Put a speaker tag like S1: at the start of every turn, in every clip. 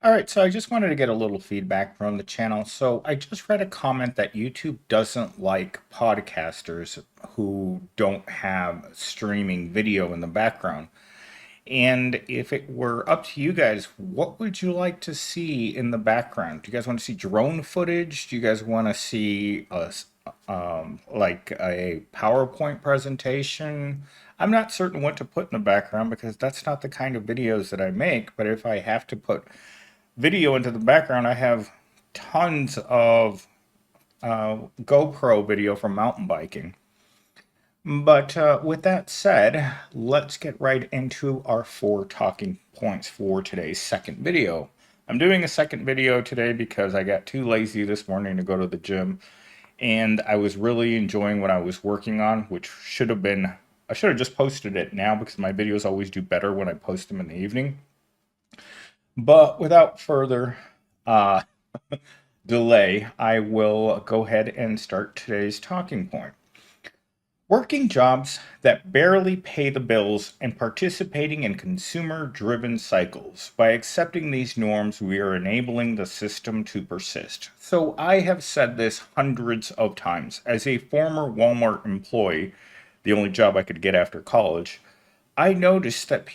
S1: All right, so I just wanted to get a little feedback from the channel. So I just read a comment that YouTube doesn't like podcasters who don't have streaming video in the background. And if it were up to you guys, what would you like to see in the background? Do you guys want to see drone footage? Do you guys want to see like a PowerPoint presentation? I'm not certain what to put in the background because that's not the kind of videos that I make. But if I have to put video into the background, I have tons of GoPro video from mountain biking. But with that said, let's get right into our four talking points for today's second video. I'm doing a second video today because I got too lazy this morning to go to the gym, and I was really enjoying what I was working on, which I should have just posted it now because my videos always do better when I post them in the evening. But without further uh, delay, I will go ahead and start today's talking point. Working jobs that barely pay the bills and participating in consumer driven cycles. By accepting these norms, we are enabling the system to persist. So, I have said this hundreds of times. As a former Walmart employee, the only job I could get after college, I noticed that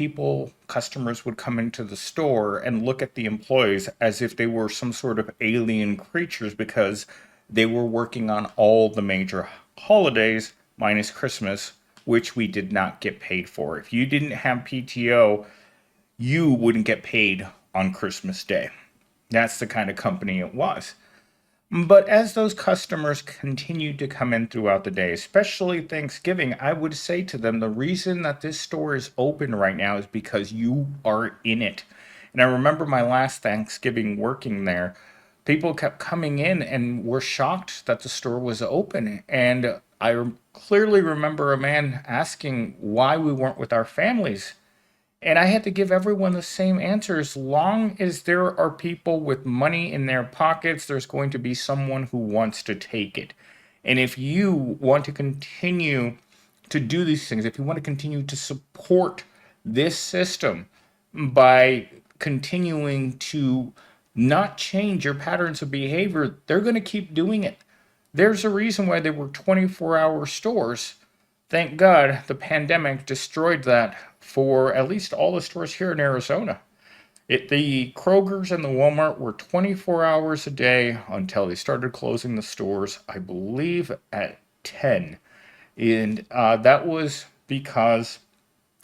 S1: customers would come into the store and look at the employees as if they were some sort of alien creatures because they were working on all the major holidays minus Christmas, which we did not get paid for. If you didn't have PTO, you wouldn't get paid on Christmas Day. That's the kind of company it was. But as those customers continued to come in throughout the day, especially Thanksgiving, I would say to them, the reason that this store is open right now is because you are in it. And I remember my last Thanksgiving working there, people kept coming in and were shocked that the store was open. And clearly remember a man asking why we weren't with our families. And I had to give everyone the same answer. As long as there are people with money in their pockets, there's going to be someone who wants to take it. And if you want to continue to do these things, if you want to continue to support this system by continuing to not change your patterns of behavior, they're going to keep doing it. There's a reason why there were 24-hour stores. Thank God the pandemic destroyed that for at least all the stores here in Arizona. The Kroger's and the Walmart were 24 hours a day until they started closing the stores, I believe, at 10. And that was because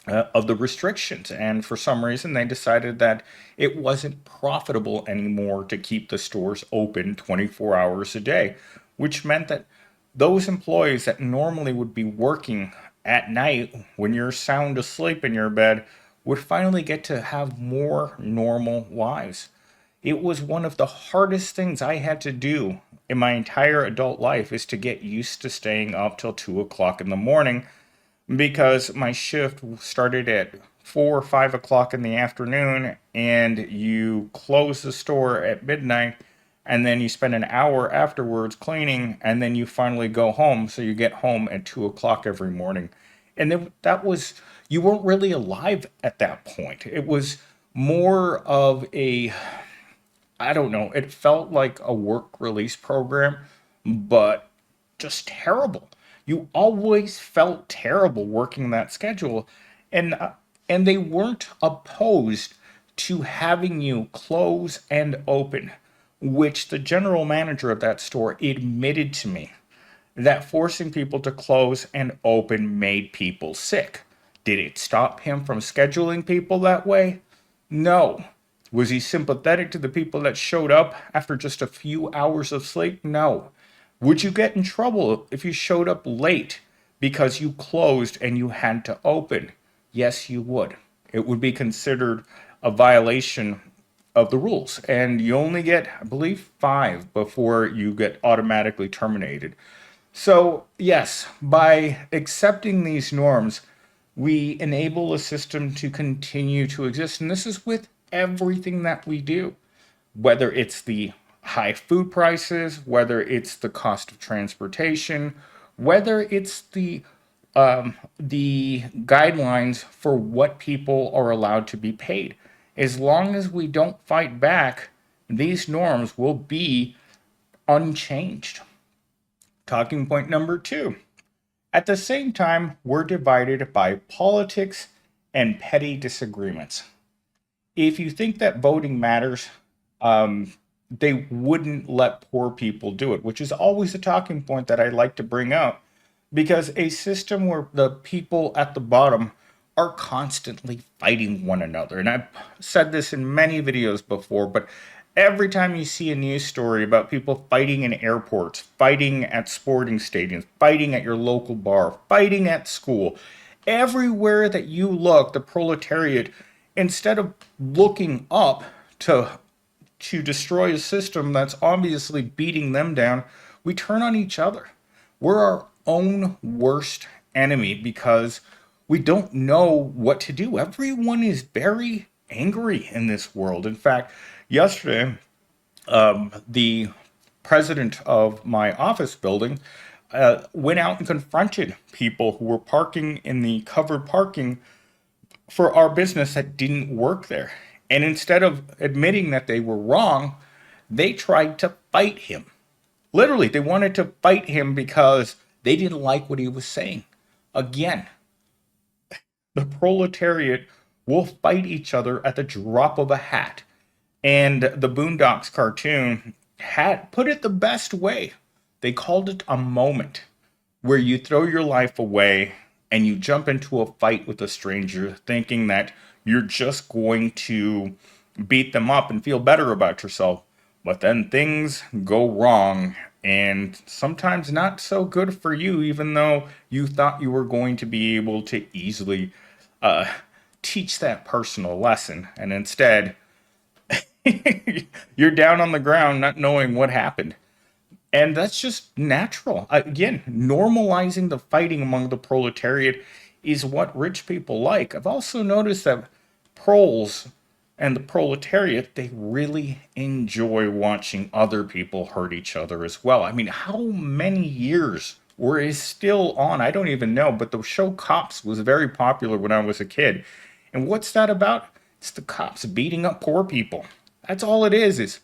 S1: of the restrictions. And for some reason, they decided that it wasn't profitable anymore to keep the stores open 24 hours a day, which meant that those employees that normally would be working at night when you're sound asleep in your bed would finally get to have more normal lives. It was one of the hardest things I had to do in my entire adult life is to get used to staying up till 2 o'clock in the morning because my shift started at 4 or 5 o'clock in the afternoon, and you close the store at midnight, and then you spend an hour afterwards cleaning, and then you finally go home. So you get home at 2 o'clock every morning. And then that was, you weren't really alive at that point. It was more of a, I don't know, it felt like a work release program, but just terrible. You always felt terrible working that schedule, and and they weren't opposed to having you close and open, which the general manager of that store admitted to me that forcing people to close and open made people sick. Did it stop him from scheduling people that way? No. Was he sympathetic to the people that showed up after just a few hours of sleep? No. Would you get in trouble if you showed up late because you closed and you had to open? Yes, you would. It would be considered a violation of the rules. And you only get, I believe, 5 before you get automatically terminated. So, yes, by accepting these norms, we enable a system to continue to exist. And this is with everything that we do, whether it's the high food prices, whether it's the cost of transportation, whether it's the guidelines for what people are allowed to be paid. As long as we don't fight back, these norms will be unchanged. Talking point number two. At the same time, we're divided by politics and petty disagreements. If you think that voting matters, um, they wouldn't let poor people do it, which is always a talking point that I like to bring up because a system where the people at the bottom are constantly fighting one another. And I've said this in many videos before, but every time you see a news story about people fighting in airports, fighting at sporting stadiums, fighting at your local bar, fighting at school, everywhere that you look, the proletariat, instead of looking up to destroy a system that's obviously beating them down, we turn on each other. We're our own worst enemy because we don't know what to do. Everyone is very angry in this world. In fact, yesterday, the president of my office building went out and confronted people who were parking in the covered parking for our business that didn't work there. And instead of admitting that they were wrong, they tried to fight him. Literally, they wanted to fight him because they didn't like what he was saying. Again, the proletariat will fight each other at the drop of a hat. And the Boondocks cartoon had put it the best way. They called it a moment where you throw your life away and you jump into a fight with a stranger thinking that you're just going to beat them up and feel better about yourself. But then things go wrong and sometimes not so good for you, even though you thought you were going to be able to easily uh, teach that person a lesson. And instead, you're down on the ground not knowing what happened. And that's just natural. Again, normalizing the fighting among the proletariat is what rich people like. I've also noticed that proles and the proletariat, they really enjoy watching other people hurt each other as well. I mean, how many years or is still on? I don't even know, but the show Cops was very popular when I was a kid. And what's that about? It's the cops beating up poor people. That's all it is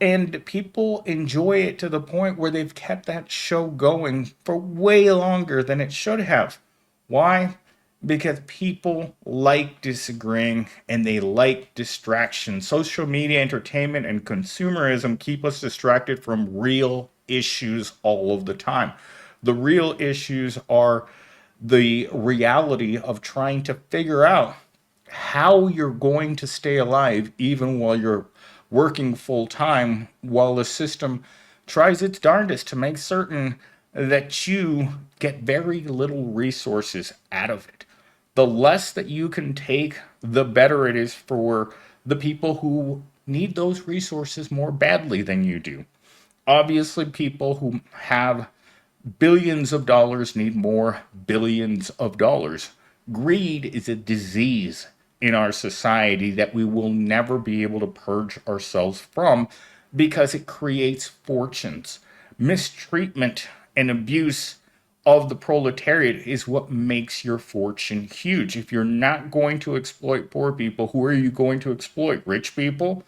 S1: and people enjoy it to the point where they've kept that show going for way longer than it should have. Why? Because people like disagreeing and they like distraction. Social media, entertainment, and consumerism keep us distracted from real issues all of the time. The real issues are the reality of trying to figure out how you're going to stay alive even while you're working full time, while the system tries its darndest to make certain that you get very little resources out of it. The less that you can take, the better it is for the people who need those resources more badly than you do. Obviously, people who have billions of dollars need more billions of dollars. Greed is a disease in our society that we will never be able to purge ourselves from because it creates fortunes. Mistreatment and abuse of the proletariat is what makes your fortune huge. If you're not going to exploit poor people, who are you going to exploit? Rich people?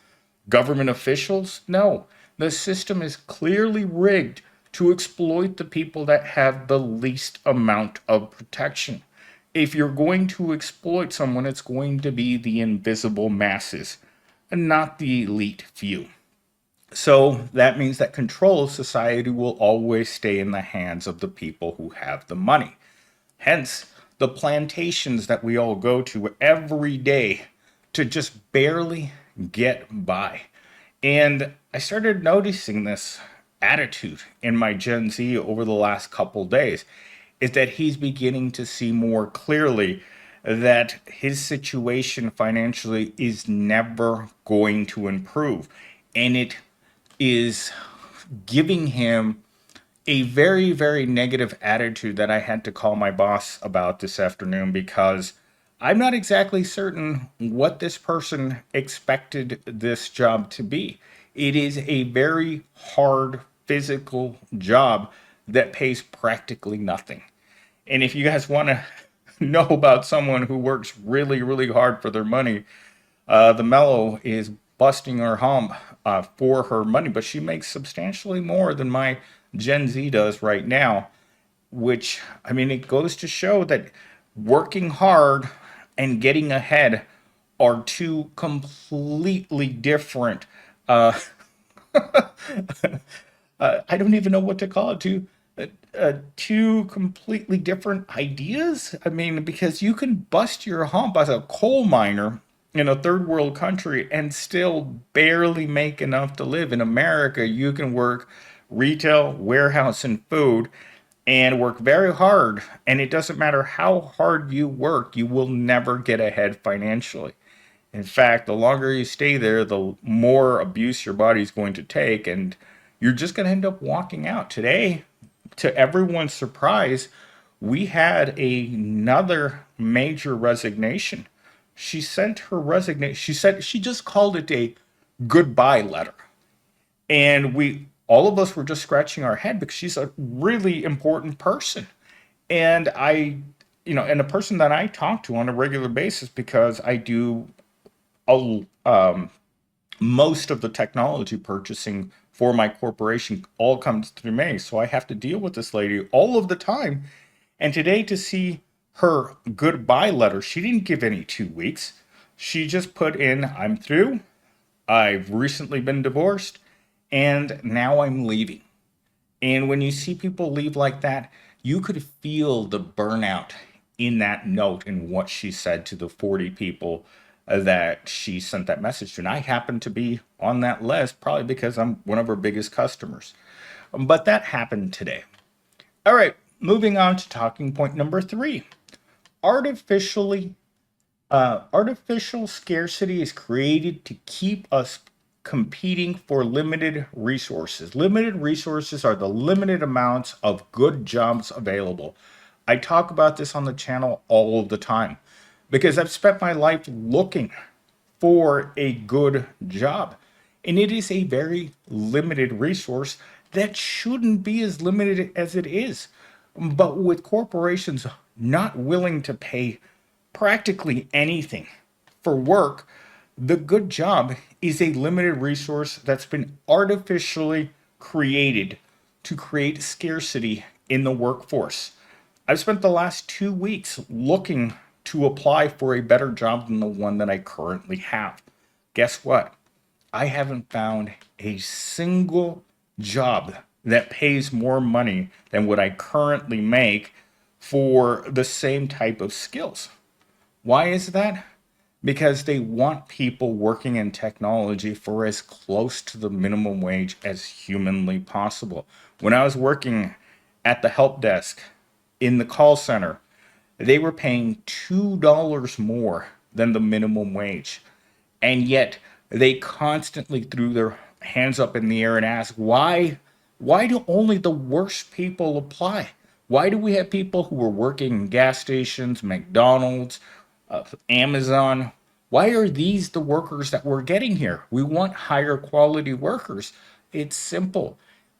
S1: Government officials? No. The system is clearly rigged to exploit the people that have the least amount of protection. If you're going to exploit someone, it's going to be the invisible masses and not the elite few. So that means that control of society will always stay in the hands of the people who have the money. Hence, the plantations that we all go to every day to just barely get by. And I started noticing this attitude in my Gen Z over the last couple days is that he's beginning to see more clearly that his situation financially is never going to improve. And it is giving him a very, very negative attitude that I had to call my boss about this afternoon because I'm not exactly certain what this person expected this job to be. It is a very hard physical job that pays practically nothing. And if you guys want to know about someone who works really, really hard for their money, The Mellow is busting her hump for her money, but she makes substantially more than my Gen Z does right now, which, I mean, it goes to show that working hard and getting ahead are two completely different uh, I don't even know what to call it. Two completely different ideas. I mean, because you can bust your hump as a coal miner in a third world country and still barely make enough to live. In America, you can work retail, warehouse, and food and work very hard. And it doesn't matter how hard you work, you will never get ahead financially. In fact, the longer you stay there, the more abuse your body's going to take, and you're just going to end up walking out. Today, to everyone's surprise, we had another major resignation. She sent her resignation. She said she just called it a goodbye letter. And all of us were just scratching our head because she's a really important person. And and a person that I talk to on a regular basis because I do a, most of the technology purchasing for my corporation all comes through me. So I have to deal with this lady all of the time. And today to see her goodbye letter, she didn't give any 2 weeks. She just put in, I'm through. I've recently been divorced and now I'm leaving. And when you see people leave like that, you could feel the burnout in that note and what she said to the 40 people that she sent that message to. And I happen to be on that list, probably because I'm one of her biggest customers. But that happened today. All right, moving on to talking point number 3. Artificially Artificial scarcity is created to keep us competing for limited resources. Limited resources are the limited amounts of good jobs available. I talk about this on the channel all the time because I've spent my life looking for a good job. And it is a very limited resource that shouldn't be as limited as it is. But with corporations not willing to pay practically anything for work, the good job is a limited resource that's been artificially created to create scarcity in the workforce. I've spent the last 2 weeks looking to apply for a better job than the one that I currently have. Guess what? I haven't found a single job that pays more money than what I currently make for the same type of skills. Why is that? Because they want people working in technology for as close to the minimum wage as humanly possible. When I was working at the help desk in the call center, they were paying $2 more than the minimum wage. And yet they constantly threw their hands up in the air and asked, why do only the worst people apply? Why do we have people who are working in gas stations, McDonald's, Amazon? Why are these the workers that we're getting here? We want higher quality workers. It's simple.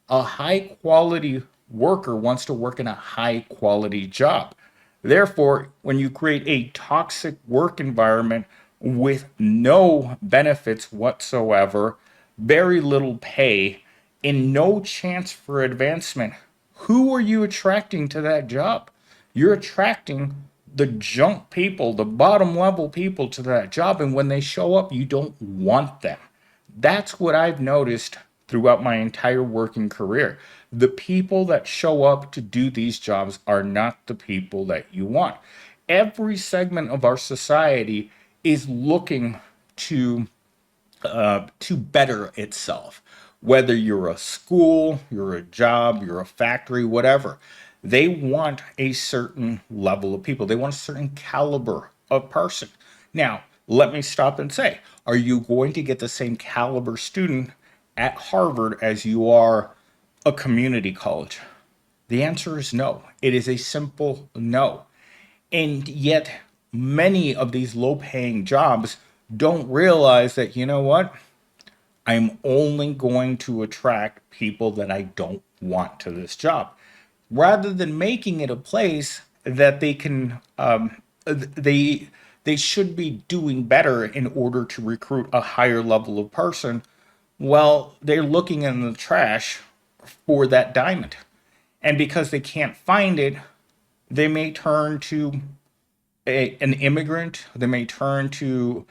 S1: A high quality worker wants to work in a high quality job. Therefore, when you create a toxic work environment with no benefits whatsoever, very little pay, and no chance for advancement, who are you attracting to that job? You're attracting the junk people, the bottom level people to that job. And when they show up, you don't want them. That's what I've noticed throughout my entire working career. The people that show up to do these jobs are not the people that you want. Every segment of our society is looking to better itself. Whether you're a school, you're a job, you're a factory, whatever, they want a certain level of people. They want a certain caliber of person. Now, let me stop and say, are you going to get the same caliber student at Harvard as you are a community college? The answer is no. It is a simple no. And yet, many of these low paying jobs don't realize that, you know what? I'm only going to attract people that I don't want to this job. Rather than making it a place that they can, they they should be doing better in order to recruit a higher level of person. Well, they're looking in the trash for that diamond. And because they can't find it, they may turn to an immigrant. They may turn to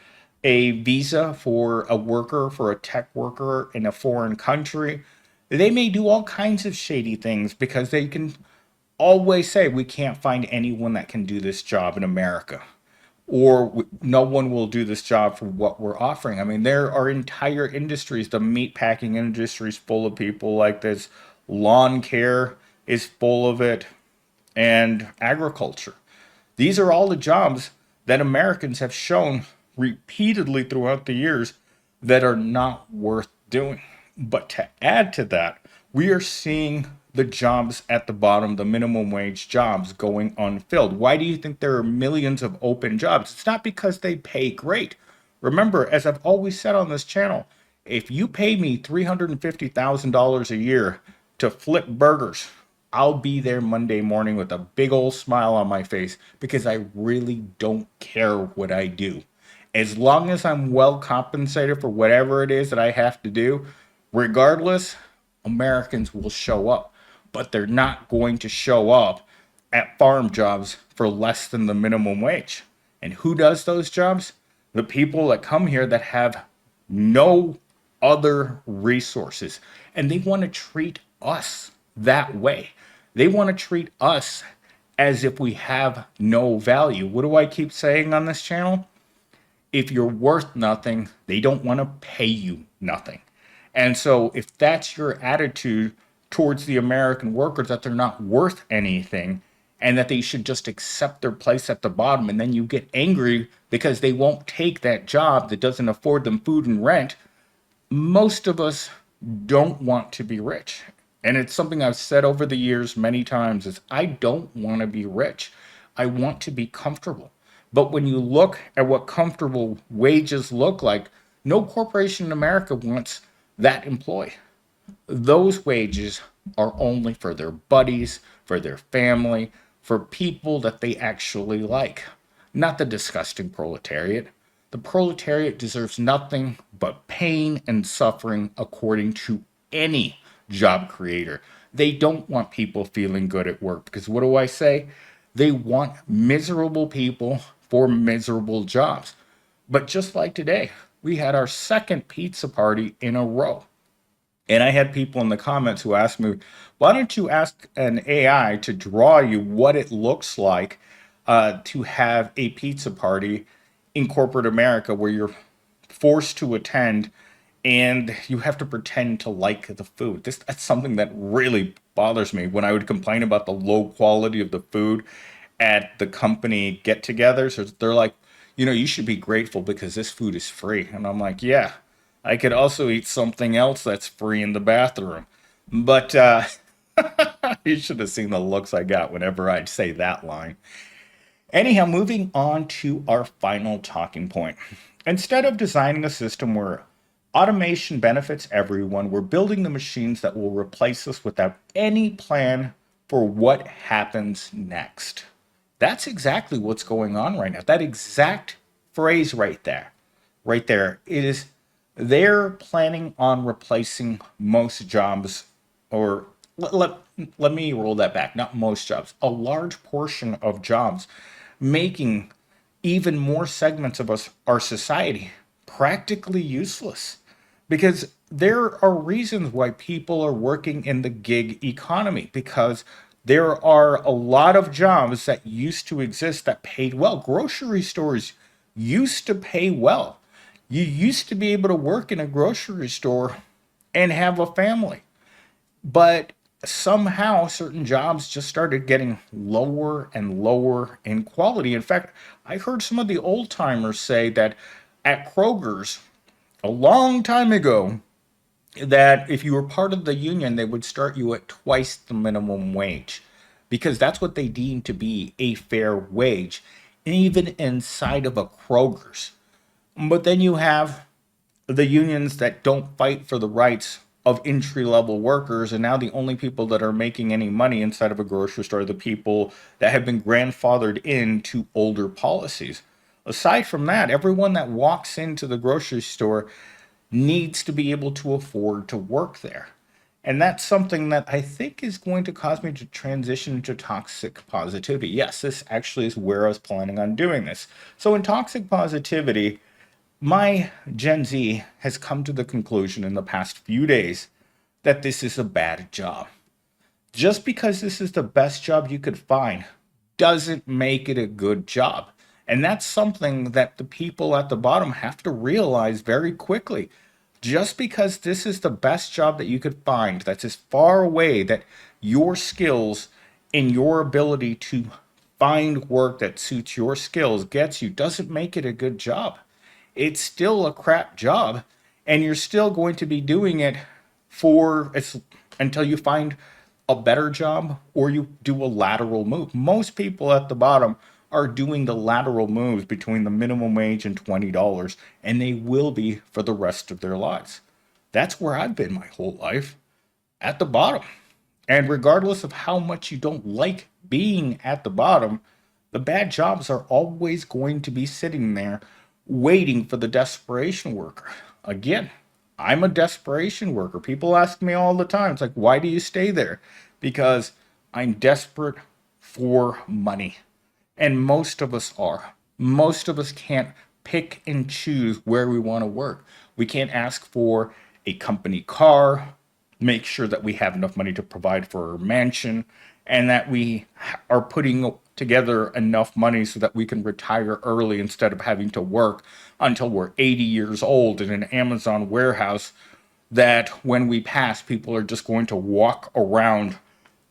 S1: a visa for a worker, for a tech worker in a foreign country. They may do all kinds of shady things because they can always say, we can't find anyone that can do this job in America. Or no one will do this job for what we're offering. I mean, there are entire industries. The meat packing industry is full of people like this. Lawn care is full of it, and agriculture. These are all the jobs that Americans have shown repeatedly throughout the years that are not worth doing. But to add to that, we are seeing the jobs at the bottom, the minimum wage jobs, going unfilled. Why do you think there are millions of open jobs? It's not because they pay great. Remember, as I've always said on this channel, if you pay me $350,000 a year to flip burgers, I'll be there Monday morning with a big old smile on my face because I really don't care what I do. As long as I'm well compensated for whatever it is that I have to do, regardless, Americans will show up. But they're not going to show up at farm jobs for less than the minimum wage. And who does those jobs? The people that come here that have no other resources. And they want to treat us that way. They want to treat us as if we have no value. What do I keep saying on this channel? If you're worth nothing, they don't want to pay you nothing. And so if that's your attitude towards the American workers, that they're not worth anything and that they should just accept their place at the bottom, and then you get angry because they won't take that job that doesn't afford them food and rent, most of us don't want to be rich. And it's something I've said over the years many times is I don't want to be rich. I want to be comfortable. But when you look at what comfortable wages look like, no corporation in America wants that employee. Those wages are only for their buddies, for their family, for people that they actually like, not the disgusting proletariat. The proletariat deserves nothing but pain and suffering according to any job creator. They don't want people feeling good at work because what do I say? They want miserable people for miserable jobs. But just like today, we had our second pizza party in a row. And I had people in the comments who asked me, why don't you ask an AI to draw you what it looks like to have a pizza party in corporate America where you're forced to attend and you have to pretend to like the food. That's something that really bothers me when I would complain about the low quality of the food at the company get-togethers. They're like, you should be grateful because this food is free. And I'm like, yeah, I could also eat something else that's free in the bathroom. But you should have seen the looks I got whenever I'd say that line. Anyhow, moving on to our final talking point. Instead of designing a system where automation benefits everyone, we're building the machines that will replace us without any plan for what happens next. That's exactly what's going on right now. That exact phrase right there is they're planning on replacing most jobs, or let me roll that back, not most jobs, a large portion of jobs, making even more segments of our society practically useless. Because there are reasons why people are working in the gig economy, because there are a lot of jobs that used to exist that paid well. Grocery stores used to pay well. You used to be able to work in a grocery store and have a family. But somehow certain jobs just started getting lower and lower in quality. In fact, I heard some of the old timers say that at Kroger's a long time ago, that if you were part of the union, they would start you at twice the minimum wage because that's what they deem to be a fair wage, even inside of a Kroger's. But then you have the unions that don't fight for the rights of entry level workers, and now the only people that are making any money inside of a grocery store are the people that have been grandfathered into older policies. Aside from that, everyone that walks into the grocery store needs to be able to afford to work there. And that's something that I think is going to cause me to transition into toxic positivity. Yes, this actually is where I was planning on doing this. So, in toxic positivity, my Gen Z has come to the conclusion in the past few days that this is a bad job. Just because this is the best job you could find doesn't make it a good job. And that's something that the people at the bottom have to realize very quickly. Just because this is the best job that you could find, that's as far away that your skills and your ability to find work that suits your skills gets you, doesn't make it a good job. It's still a crap job, and you're still going to be doing it for it's until you find a better job or you do a lateral move. Most people at the bottom are doing the lateral moves between the minimum wage and $20, and they will be for the rest of their lives. That's where I've been my whole life, at the bottom. And regardless of how much you don't like being at the bottom, the bad jobs are always going to be sitting there waiting for the desperation worker. Again, I'm a desperation worker. People ask me all the time, it's like, why do you stay there? Because I'm desperate for money. And most of us are. Most of us can't pick and choose where we want to work. We can't ask for a company car, make sure that we have enough money to provide for our mansion, and that we are putting together enough money so that we can retire early instead of having to work until we're 80 years old in an Amazon warehouse that when we pass, people are just going to walk around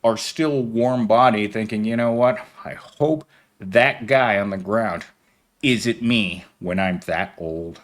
S1: our still warm body thinking, you know what? I hope that guy on the ground isn't me when I'm that old.